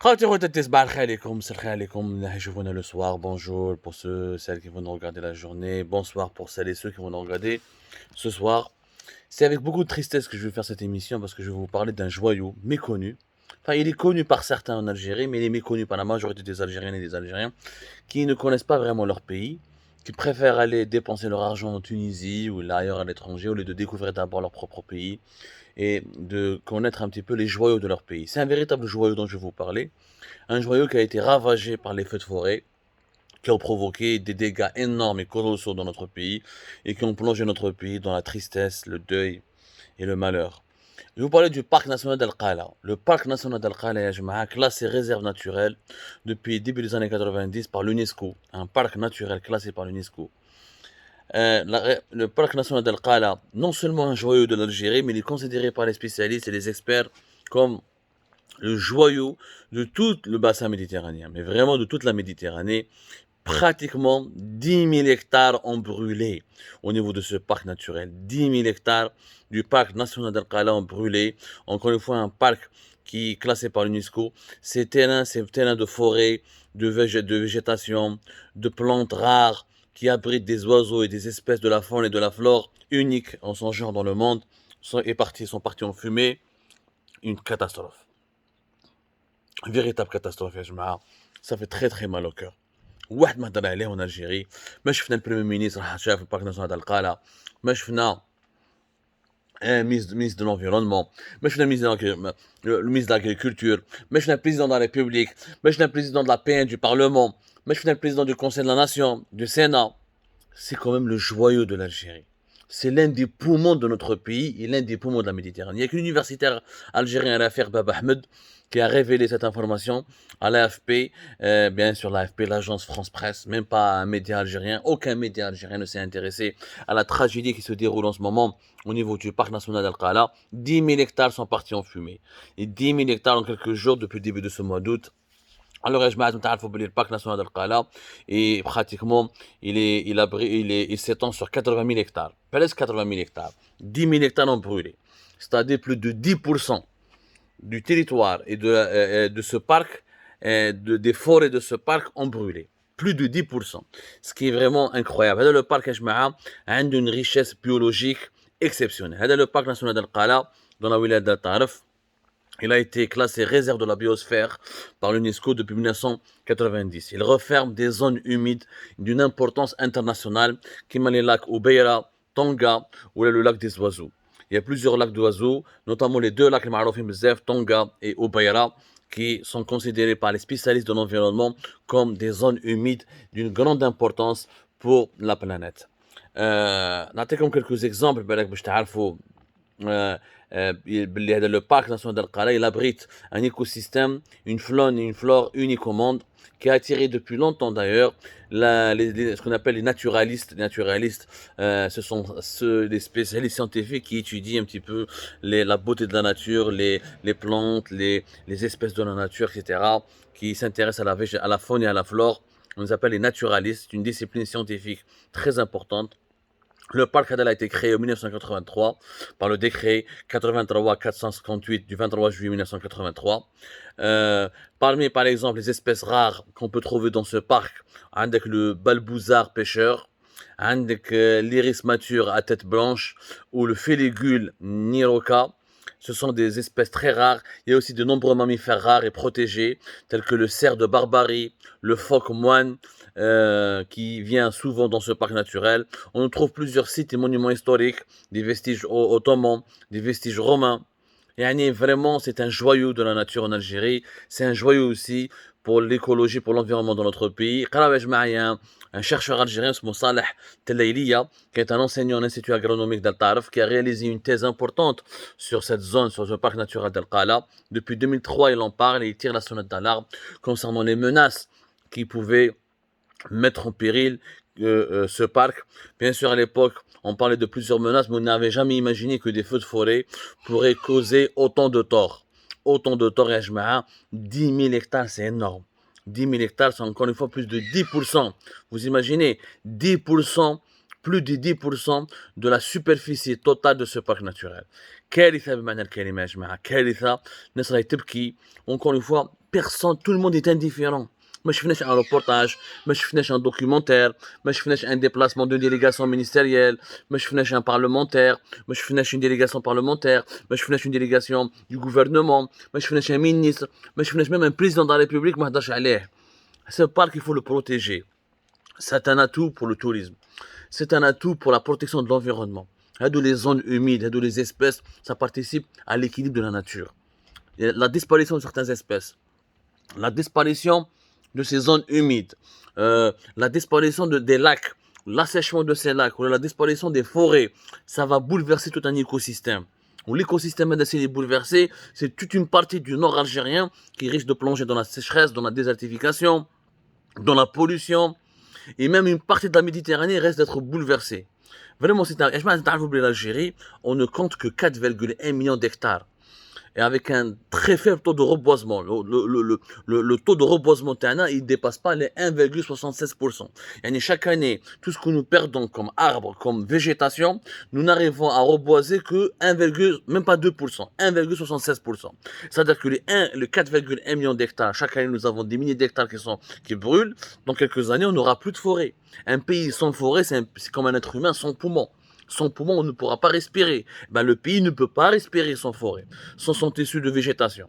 Le soir, bonjour pour ceux, celles qui vont nous regarder la journée, bonsoir pour celles et ceux qui vont nous regarder ce soir. C'est avec beaucoup de tristesse que je vais faire cette émission parce que je vais vous parler d'un joyau méconnu. Enfin, il est connu par certains en Algérie, mais il est méconnu par la majorité des Algériennes et des Algériens qui ne connaissent pas vraiment leur pays, qui préfèrent aller dépenser leur argent en Tunisie ou là ailleurs à l'étranger au lieu de découvrir d'abord leur propre pays et de connaître un petit peu les joyaux de leur pays. C'est un véritable joyau dont je vais vous parler. Un joyau qui a été ravagé par les feux de forêt, qui ont provoqué des dégâts énormes et colossaux dans notre pays et qui ont plongé notre pays dans la tristesse, le deuil et le malheur. Je vais vous parler du parc national d'Al-Qala. Le parc national d'Al-Qala est classé réserve naturelle depuis début des années 90 par l'UNESCO. Un parc naturel classé par l'UNESCO. Le parc national d'Al-Qala, non seulement un joyau de l'Algérie, mais il est considéré par les spécialistes et les experts comme le joyau de tout le bassin méditerranéen, mais vraiment de toute la Méditerranée. Pratiquement 10 000 hectares ont brûlé au niveau de ce parc naturel. 10 000 hectares du parc national d'Al-Qala ont brûlé. Encore une fois, un parc qui est classé par l'UNESCO. Ces terrains de forêt, de végétation, de plantes rares qui abritent des oiseaux et des espèces de la faune et de la flore uniques en son genre dans le monde sont partis en fumée. Une catastrophe. Une véritable catastrophe, يا جماعة. Ça fait très très mal au cœur. واحد ما هضر عليه en Algérie. ما شفنا البريمير مينيستر راح شاف البارك ناسيونال ديال القالة. ما شفنا ministre de l'environnement. ما شفنا le ministre de l'agriculture. ما شفنا le président de la République. ما شفنا le président de la PN du Parlement. ما شفنا le président du Conseil de la Nation, du Sénat. C'est quand même le joyau de l'Algérie. C'est l'un des poumons de notre pays et l'un des poumons de la Méditerranée. Il n'y a qu'un universitaire algérien, l'affaire Bab Ahmed, qui a révélé cette information à l'AFP, bien sûr l'AFP, l'agence France Presse, même pas un média algérien. Aucun média algérien ne s'est intéressé à la tragédie qui se déroule en ce moment au niveau du parc national d'Al-Qala. 10 000 hectares sont partis en fumée. Et 10 000 hectares en quelques jours depuis le début de ce mois d'août. Alors, le parc national d'Al-Qala et pratiquement, il s'étend sur 80 000 hectares. Presque 80 000 hectares. 10 000 hectares ont brûlé. C'est-à-dire plus de 10% du territoire et de ce parc, des forêts de ce parc ont brûlé. Plus de 10%. Ce qui est vraiment incroyable. Le parc a une richesse biologique exceptionnelle. Le parc national d'Al-Qala, dans la wilaya d'Al-Tarif, il a été classé réserve de la biosphère par l'UNESCO depuis 1990. Il referme des zones humides d'une importance internationale, comme les lacs Oubeira, Tonga ou le lac des oiseaux. Il y a plusieurs lacs d'oiseaux, notamment les deux lacs maroufim bzaf, Tonga et Oubeira, qui sont considérés par les spécialistes de l'environnement comme des zones humides d'une grande importance pour la planète. نعطيكم quelques exemples بالك باش تعرفوا le parc national d'Al-Qala, il abrite un écosystème, une faune et une flore unique au monde, qui a attiré depuis longtemps d'ailleurs ce qu'on appelle les naturalistes. Les naturalistes, ce sont les spécialistes scientifiques qui étudient un petit peu la beauté de la nature, les plantes, les espèces de la nature, etc., qui s'intéressent à la faune et à la flore. On les appelle les naturalistes. C'est une discipline scientifique très importante. Le parc Hadal a été créé en 1983 par le décret 83-458 du 23 juillet 1983. Parmi, par exemple, les espèces rares qu'on peut trouver dans ce parc, avec le balbouzard pêcheur, avec l'iris mature à tête blanche ou le féligule niroca. Ce sont des espèces très rares. Il y a aussi de nombreux mammifères rares et protégés, tels que le cerf de Barbarie, le phoque moine, qui vient souvent dans ce parc naturel. On trouve plusieurs sites et monuments historiques, des vestiges ottomans, des vestiges romains. Et vraiment, c'est un joyau de la nature en Algérie. C'est un joyau aussi pour l'écologie, pour l'environnement dans notre pays. Un chercheur algérien, Saleh Telayliya, qui est un enseignant à l'Institut agronomique d'Al-Tarif, qui a réalisé une thèse importante sur cette zone, sur ce parc naturel d'Al-Qala. Depuis 2003, il en parle et il tire la sonnette d'alarme concernant les menaces qui pouvaient mettre en péril ce parc. Bien sûr, à l'époque, on parlait de plusieurs menaces, mais on n'avait jamais imaginé que des feux de forêt pourraient causer autant de tort. Autant de tort, 10 000 hectares, c'est énorme. 10 000 hectares, c'est encore une fois plus de 10%. Vous imaginez, 10%, plus de 10% de la superficie totale de ce parc naturel. كارثة بمعنى الكلمة يا جماعة. كارثة. الناس راهي تبكي. Encore une fois, personne, tout le monde est indifférent. ما شفناش un reportage, ما شفناش un documentaire, ما شفناش un déplacement de délégation ministérielle, ما شفناش un parlementaire, ما شفناش une délégation parlementaire, ما شفناش une délégation du gouvernement, ما شفناش un ministre, ما شفناش même un président de la République ما هضرش عليه. Ce parc, il faut le protéger. C'est un atout pour le tourisme. C'est un atout pour la protection de l'environnement. Les zones humides, les espèces, ça participe à l'équilibre de la nature. La disparition de certaines espèces, la disparition de ces zones humides, la disparition des lacs, l'assèchement de ces lacs, ou la disparition des forêts, ça va bouleverser tout un écosystème. L'écosystème est bouleversé, c'est toute une partie du nord algérien qui risque de plonger dans la sécheresse, dans la désertification, dans la pollution, et même une partie de la Méditerranée reste d'être bouleversée. Vraiment, c'est un... l'Algérie, on ne compte que 4,1 millions d'hectares. Et avec un très faible taux de reboisement. Le taux de reboisement TANA, il ne dépasse pas les 1,76%. Et chaque année, tout ce que nous perdons comme arbres, comme végétation, nous n'arrivons à reboiser que 1, même pas 2%, 1,76%. C'est-à-dire que les 4,1 millions d'hectares, chaque année, nous avons des milliers d'hectares qui brûlent. Dans quelques années, on n'aura plus de forêt. Un pays sans forêt, c'est comme un être humain sans poumon. Sans poumon, on ne pourra pas respirer. Ben, le pays ne peut pas respirer sans forêt, sans son tissu de végétation.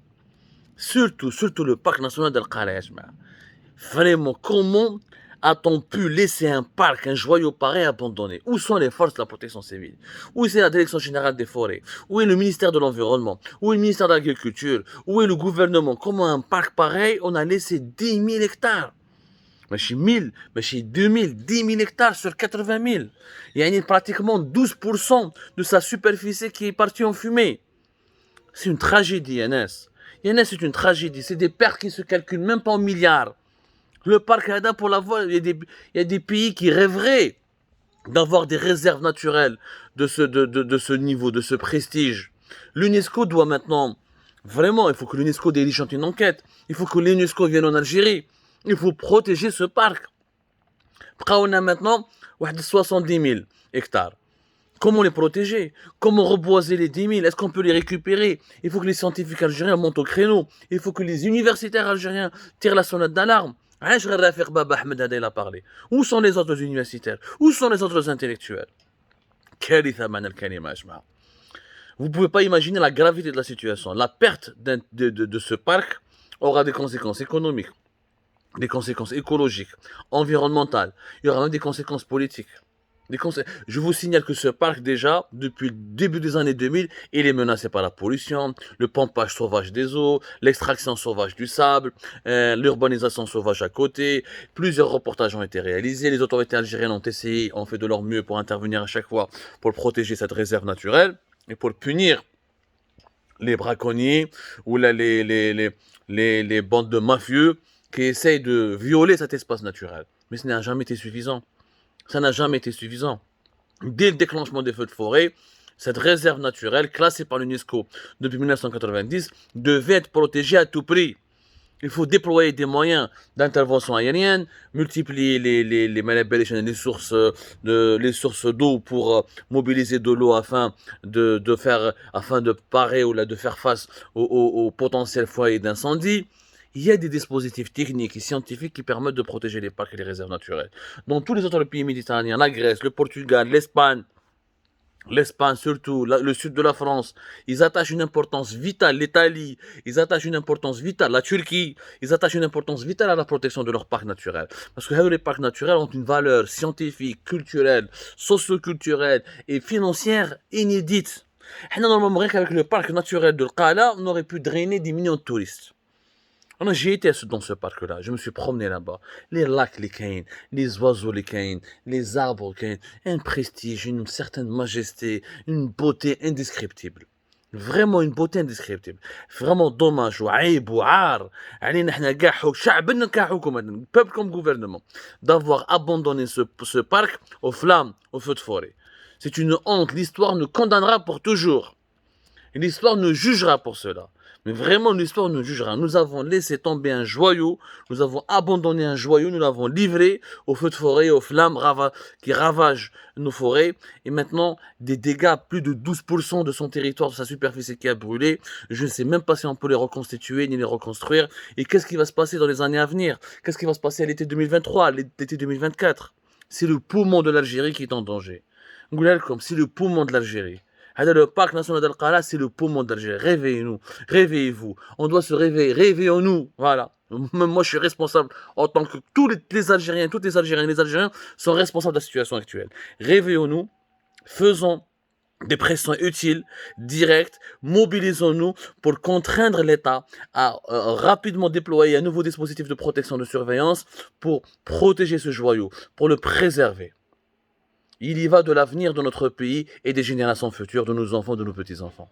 Surtout le parc national d'Al Qala. Vraiment, comment a-t-on pu laisser un parc, un joyau pareil abandonné? Où sont les forces de la protection civile? Où est la direction générale des forêts? Où est le ministère de l'Environnement? Où est le ministère de l'Agriculture? Où est le gouvernement? Comment un parc pareil, on a laissé 10 000 hectares? ماشي 1000 ماشي 2000 10 000 hectares sur 80 000. Il y a pratiquement 12% de sa superficie qui est partie en fumée. C'est une tragédie, Yanes. Yanes, c'est une tragédie. C'est des pertes qui ne se calculent même pas en milliards. Le parc Hada, pour l'avoir, il y a des pays qui rêveraient d'avoir des réserves naturelles de ce niveau, de ce prestige. L'UNESCO doit maintenant, vraiment, il faut que l'UNESCO dirige une enquête. Il faut que l'UNESCO vienne en Algérie. Il faut protéger ce parc. On a maintenant 70 000 hectares. Comment les protéger? Comment reboiser les 10 000? Est-ce qu'on peut les récupérer? Il faut que les scientifiques algériens montent au créneau. Il faut que les universitaires algériens tirent la sonnette d'alarme. Il a parlé. Où sont les autres universitaires? Où sont les autres intellectuels? Vous ne pouvez pas imaginer la gravité de la situation. La perte de ce parc aura des conséquences économiques, des conséquences écologiques, environnementales. Il y aura même des conséquences politiques. Je vous signale que ce parc, déjà, depuis le début des années 2000, il est menacé par la pollution, le pompage sauvage des eaux, l'extraction sauvage du sable, l'urbanisation sauvage à côté. Plusieurs reportages ont été réalisés. Les autorités algériennes ont essayé, ont fait de leur mieux pour intervenir à chaque fois pour protéger cette réserve naturelle et pour punir les braconniers ou les bandes de mafieux qui essayent de violer cet espace naturel. Mais ce n'a jamais été suffisant. Ça n'a jamais été suffisant. Dès le déclenchement des feux de forêt, cette réserve naturelle, classée par l'UNESCO depuis 1990, devait être protégée à tout prix. Il faut déployer des moyens d'intervention aérienne, multiplier les sources d'eau pour mobiliser de l'eau afin de parer ou de faire face aux potentiels foyers d'incendie. Il y a des dispositifs techniques et scientifiques qui permettent de protéger les parcs et les réserves naturelles. Dans tous les autres pays méditerranéens, la Grèce, le Portugal, l'Espagne surtout, le sud de la France, ils attachent une importance vitale, l'Italie, ils attachent une importance vitale, la Turquie, ils attachent une importance vitale à la protection de leurs parcs naturels. Parce que les parcs naturels ont une valeur scientifique, culturelle, socio-culturelle et financière inédite. Normalement, avec le parc naturel de Qala, on aurait pu drainer des millions de touristes. J'ai été dans ce parc-là, je me suis promené là-bas. Les lacs, les caïns, les oiseaux, les caïns, les arbres, les un prestige, une certaine majesté, une beauté indescriptible. Vraiment une beauté indescriptible. Vraiment dommage, peuple comme gouvernement, d'avoir abandonné ce parc aux flammes, aux feux de forêt. C'est une honte, l'histoire nous condamnera pour toujours. Et l'histoire nous jugera pour cela. Mais vraiment, l'histoire nous jugera. Nous avons laissé tomber un joyau, nous avons abandonné un joyau, nous l'avons livré aux feux de forêt, aux flammes qui ravagent nos forêts. Et maintenant, des dégâts, plus de 12% de son territoire, de sa superficie qui a brûlé. Je ne sais même pas si on peut les reconstituer ni les reconstruire. Et qu'est-ce qui va se passer dans les années à venir? Qu'est-ce qui va se passer à l'été 2023, à l'été 2024? C'est le poumon de l'Algérie qui est en danger. Comme c'est le poumon de l'Algérie. Le parc national d'Al-Qala, c'est le poumon d'Algérie. Réveillez-nous, réveillez-vous. On doit se réveiller, réveillons-nous. Voilà. Même moi, je suis responsable en tant que tous les Algériens, toutes les Algériennes, les Algériens sont responsables de la situation actuelle. Réveillons-nous, faisons des pressions utiles, directes, mobilisons-nous pour contraindre l'État à rapidement déployer un nouveau dispositif de protection de surveillance pour protéger ce joyau, pour le préserver. Il y va de l'avenir de notre pays et des générations futures, de nos enfants, de nos petits-enfants.